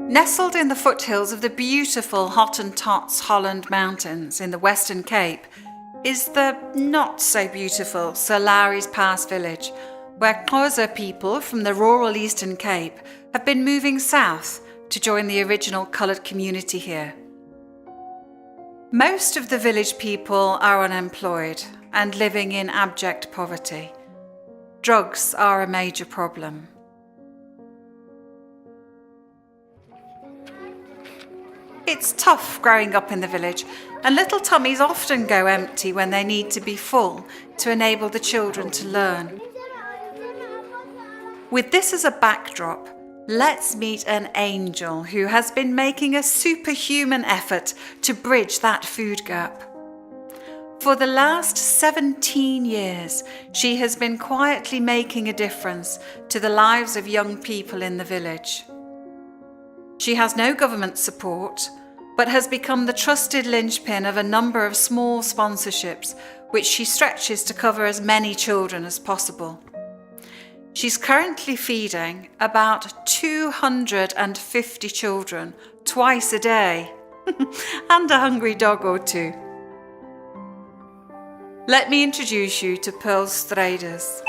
Nestled in the foothills of the beautiful Hottentots Holland Mountains in the Western Cape is the not-so-beautiful Sir Lowry's Pass village, where Xhosa people from the rural Eastern Cape have been moving south to join the original coloured community here. Most of the village people are unemployed and living in abject poverty. Drugs are a major problem. It's tough growing up in the village, and little tummies often go empty when they need to be full to enable the children to learn. With this as a backdrop, let's meet an angel who has been making a superhuman effort to bridge that food gap. For the last 17 years, she has been quietly making a difference to the lives of young people in the village. She has no government support, but has become the trusted linchpin of a number of small sponsorships, which she stretches to cover as many children as possible. She's currently feeding about 250 children twice a day, and a hungry dog or two. Let me introduce you to Pearl Straders.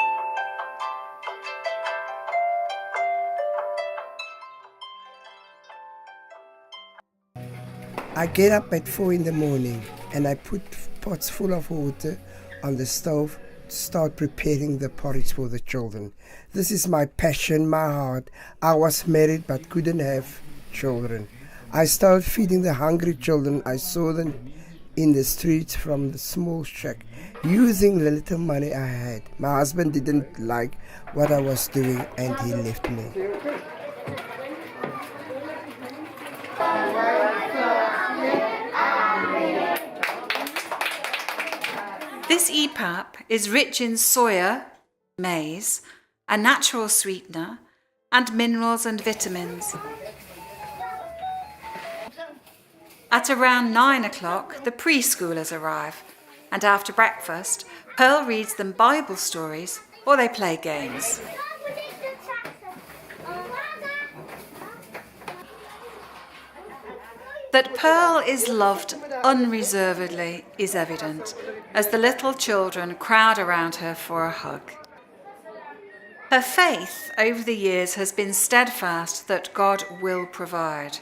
I get up at 4 in the morning and I put pots full of water on the stove to start preparing the porridge for the children. This is my passion, my heart. I was married but couldn't have children. I started feeding the hungry children. I saw them in the streets from the small shack, using the little money I had. My husband didn't like what I was doing and he left me. This EPAP is rich in soya, maize, a natural sweetener, and minerals and vitamins. At around 9 o'clock, the preschoolers arrive, and after breakfast, Pearl reads them Bible stories or they play games. That Pearl is loved unreservedly is evident as the little children crowd around her for a hug. Her faith over the years has been steadfast that God will provide,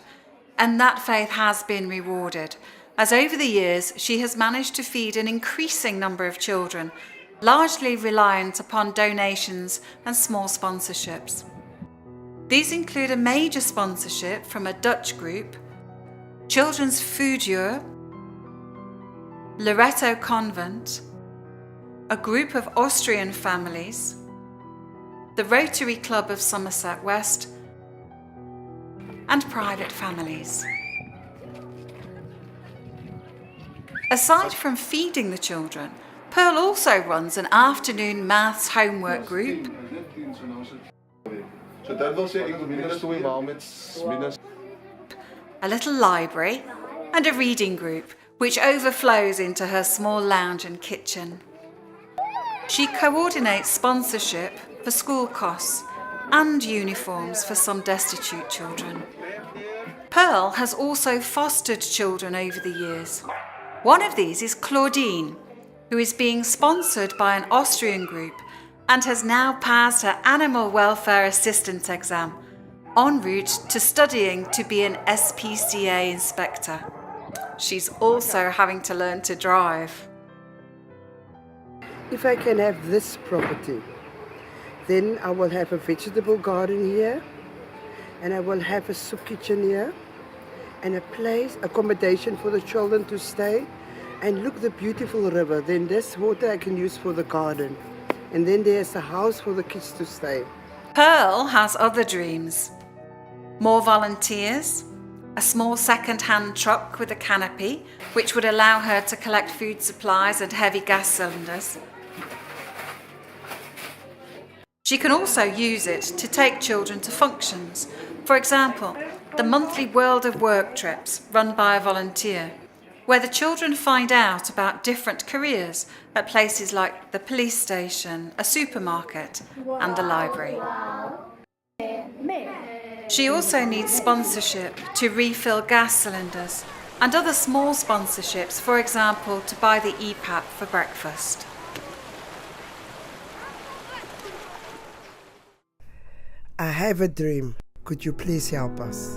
and that faith has been rewarded, as over the years she has managed to feed an increasing number of children, largely reliant upon donations and small sponsorships. These include a major sponsorship from a Dutch group, Children's Food Year, Loreto Convent, a group of Austrian families, the Rotary Club of Somerset West, and private families. Aside from feeding the children, Pearl also runs an afternoon maths homework group, a little library, and a reading group, which overflows into her small lounge and kitchen. She coordinates sponsorship for school costs and uniforms for some destitute children. Pearl has also fostered children over the years. One of these is Claudine, who is being sponsored by an Austrian group and has now passed her animal welfare assistant exam, en route to studying to be an SPCA inspector. She's also having to learn to drive. If I can have this property, then I will have a vegetable garden here, and I will have a soup kitchen here, and a place, accommodation for the children to stay, and look the beautiful river. Then this water I can use for the garden, and then there's a house for the kids to stay. Pearl has other dreams. More volunteers, a small second-hand truck with a canopy, which would allow her to collect food supplies and heavy gas cylinders. She can also use it to take children to functions. For example, the monthly World of Work trips run by a volunteer, where the children find out about different careers at places like the police station, a supermarket, and the library. She also needs sponsorship to refill gas cylinders and other small sponsorships, for example, to buy the EPAP for breakfast. I have a dream. Could you please help us?